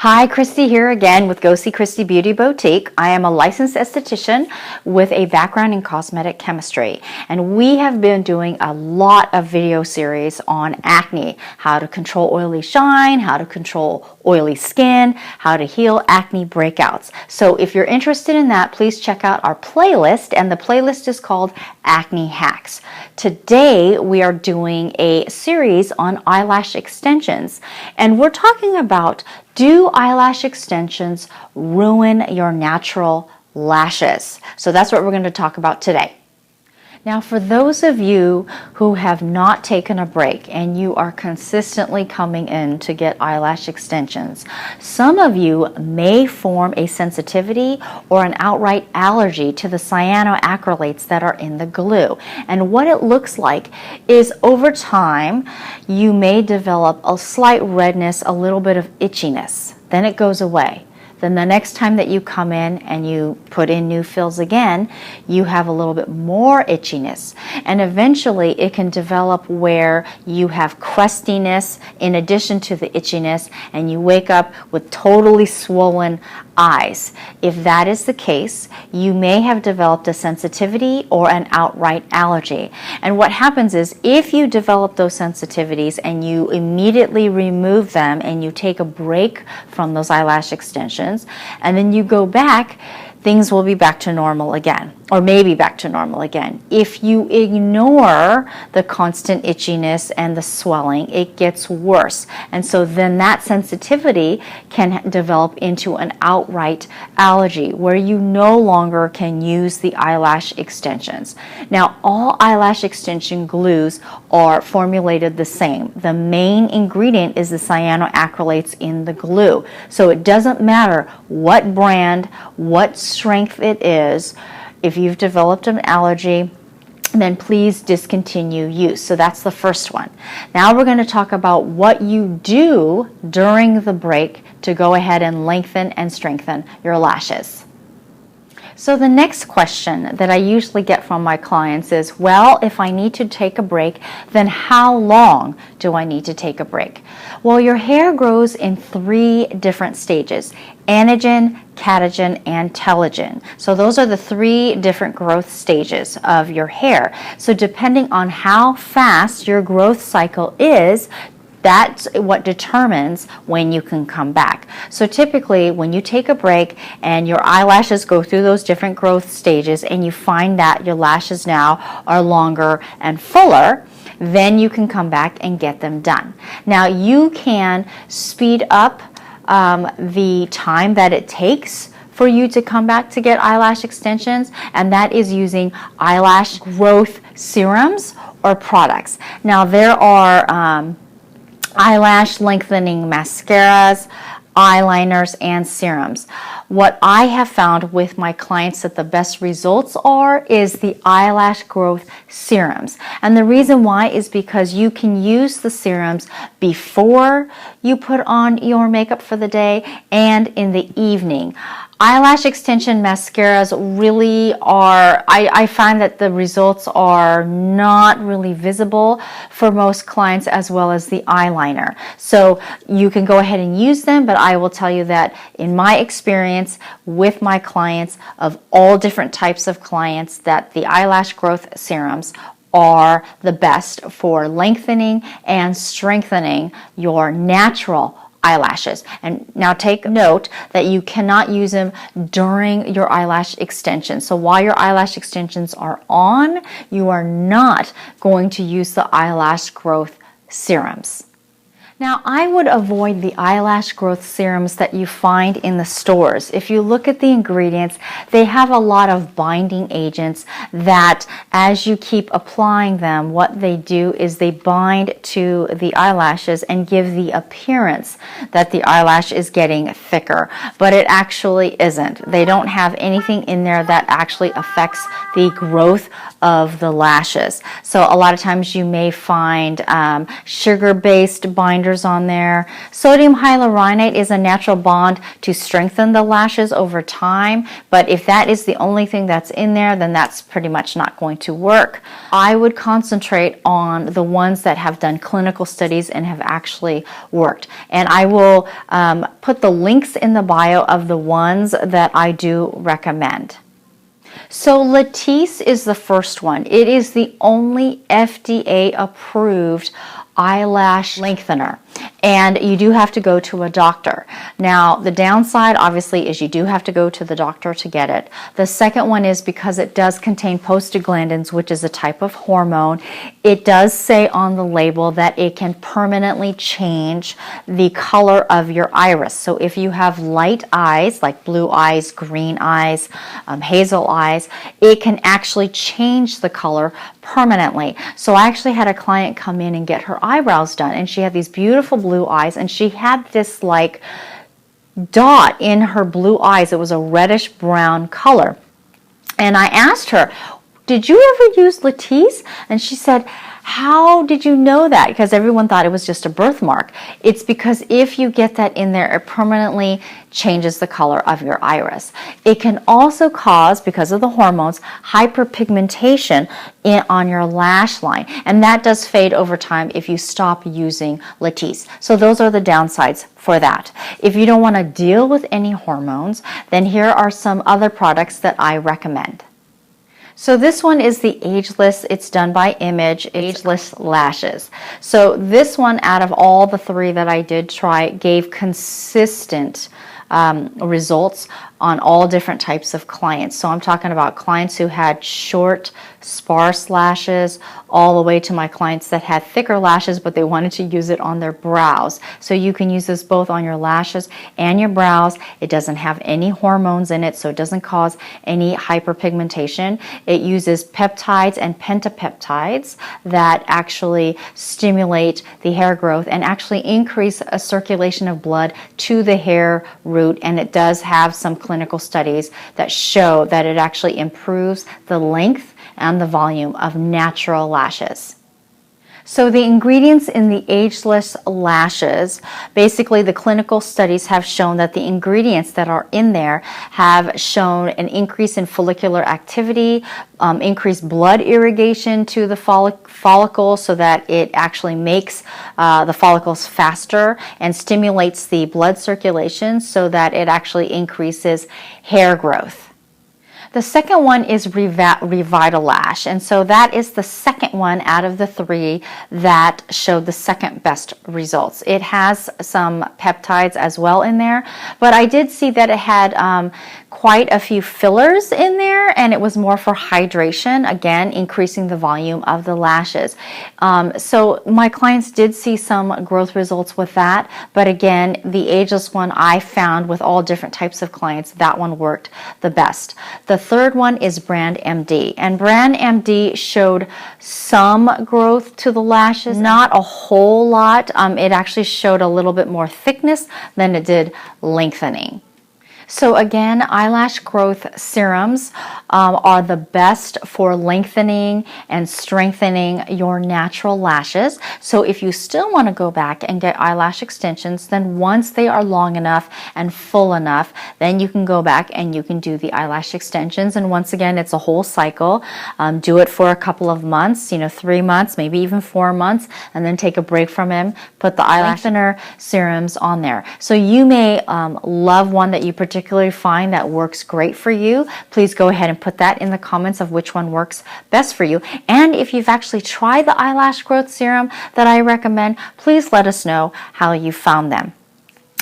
Hi, Christy here again with Go See Christy Beauty Boutique. I am a licensed esthetician with a background in cosmetic chemistry, and we have been doing a lot of video series on acne, how to control oily shine, how to control oily skin, how to heal acne breakouts. So if you're interested in that, please check out our playlist, and the playlist is called Acne Hacks. Today we are doing a series on eyelash extensions, and we're talking about, do eyelash extensions ruin your natural lashes? So that's what we're going to talk about today. Now, for those of you who have not taken a break and you are consistently coming in to get eyelash extensions, some of you may form a sensitivity or an outright allergy to the cyanoacrylates that are in the glue. And what it looks like is over time, you may develop a slight redness, a little bit of itchiness. Then it goes away. Then the next time that you come in and you put in new fills again, you have a little bit more itchiness. And eventually it can develop where you have crustiness in addition to the itchiness, and you wake up with totally swollen eyes. If that is the case, you may have developed a sensitivity or an outright allergy. And what happens is, if you develop those sensitivities and you immediately remove them and you take a break from those eyelash extensions, and then you go back, things will be back to normal again, or maybe back to normal again. If you ignore the constant itchiness and the swelling, it gets worse. And so then that sensitivity can develop into an outright allergy where you no longer can use the eyelash extensions. Now, all eyelash extension glues are formulated the same. The main ingredient is the cyanoacrylates in the glue. So it doesn't matter what brand, what strength it is. If you've developed an allergy, then please discontinue use. So that's the first one. Now we're going to talk about what you do during the break to go ahead and lengthen and strengthen your lashes. So the next question that I usually get from my clients is, well, if I need to take a break, then how long do I need to take a break? Well, your hair grows in 3 different stages: anagen, catagen, and telogen. So those are the 3 different growth stages of your hair. So depending on how fast your growth cycle is, that's what determines when you can come back. So typically, when you take a break and your eyelashes go through those different growth stages and you find that your lashes now are longer and fuller, then you can come back and get them done. Now, you can speed up the time that it takes for you to come back to get eyelash extensions, and that is using eyelash growth serums or products. Now, there are eyelash lengthening mascaras, eyeliners, and serums. What I have found with my clients that the best results are is the eyelash growth serums. And the reason why is because you can use the serums before you put on your makeup for the day and in the evening. Eyelash extension mascaras really are, I find that the results are not really visible for most clients, as well as the eyeliner. So you can go ahead and use them, but I will tell you that in my experience with my clients, of all different types of clients, that the eyelash growth serums are the best for lengthening and strengthening your natural eyelashes. And now take note that you cannot use them during your eyelash extensions. So while your eyelash extensions are on, you are not going to use the eyelash growth serums. Now, I would avoid the eyelash growth serums that you find in the stores. If you look at the ingredients, they have a lot of binding agents that, as you keep applying them, what they do is they bind to the eyelashes and give the appearance that the eyelash is getting thicker, but it actually isn't. They don't have anything in there that actually affects the growth of the lashes. So a lot of times you may find sugar-based binders highlighters on there. Sodium hyaluronate is a natural bond to strengthen the lashes over time, but if that is the only thing that's in there, then that's pretty much not going to work. I would concentrate on the ones that have done clinical studies and have actually worked. And I will put the links in the bio of the ones that I do recommend. So Latisse is the first one. It is the only FDA approved eyelash lengthener, and you do have to go to a doctor. Now, the downside obviously is you do have to go to the doctor to get it. The second one is because it does contain prostaglandins, which is a type of hormone. It does say on the label that it can permanently change the color of your iris. So if you have light eyes, like blue eyes, green eyes, hazel eyes, it can actually change the color permanently. So I actually had a client come in and get her eyebrows done, and she had these beautiful blue eyes, and she had this like dot in her blue eyes. It was a reddish brown color. And I asked her, did you ever use Latisse? And she said, how did you know that? Because everyone thought it was just a birthmark. It's because if you get that in there, it permanently changes the color of your iris. It can also cause, because of the hormones, hyperpigmentation on your lash line. And that does fade over time if you stop using Latisse. So those are the downsides for that. If you don't want to deal with any hormones, then here are some other products that I recommend. So this one is the Ageless. It's done by Image, Ageless Lashes. So this one, out of all the three that I did try, gave consistent results on all different types of clients. So I'm talking about clients who had short, sparse lashes, all the way to my clients that had thicker lashes, but they wanted to use it on their brows. So you can use this both on your lashes and your brows. It doesn't have any hormones in it, so it doesn't cause any hyperpigmentation. It uses peptides and pentapeptides that actually stimulate the hair growth and actually increase a circulation of blood to the hair root. And it does have some clinical studies that show that it actually improves the length and the volume of natural lashes. So the ingredients in the Ageless Lashes, basically the clinical studies have shown that the ingredients that are in there have shown an increase in follicular activity, increased blood irrigation to the follicle so that it actually makes the follicles faster and stimulates the blood circulation so that it actually increases hair growth. The second one is Eyelash, and so that is the second one out of the three that showed the second best results. It has some peptides as well in there, but I did see that it had quite a few fillers in there, and it was more for hydration, again increasing the volume of the lashes. So my clients did see some growth results with that, but again, the Ageless one I found with all different types of clients, that one worked the best. The third one is Brand MD, and Brand MD showed some growth to the lashes, not a whole lot. It actually showed a little bit more thickness than it did lengthening. So again, eyelash growth serums are the best for lengthening and strengthening your natural lashes. So if you still want to go back and get eyelash extensions, then once they are long enough and full enough, then you can go back and you can do the eyelash extensions. And once again, it's a whole cycle. Do it for a couple of months, 3 months, maybe even 4 months, and then take a break from them. Put the eyelash lengthener serums on there. So you may love one that you particularly find that works great for you. Please go ahead and put that in the comments of which one works best for you. And if you've actually tried the eyelash growth serum that I recommend, please let us know how you found them.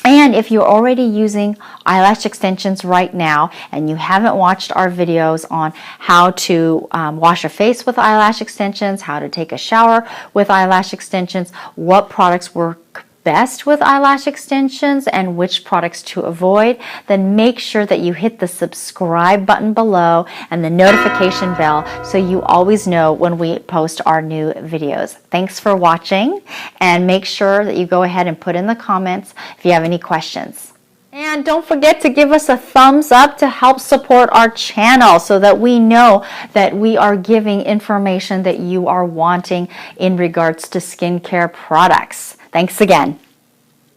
And if you're already using eyelash extensions right now and you haven't watched our videos on how to wash your face with eyelash extensions, how to take a shower with eyelash extensions, what products work best with eyelash extensions and which products to avoid, then make sure that you hit the subscribe button below and the notification bell so you always know when we post our new videos. Thanks for watching, and make sure that you go ahead and put in the comments if you have any questions. And don't forget to give us a thumbs up to help support our channel so that we know that we are giving information that you are wanting in regards to skincare products. Thanks again.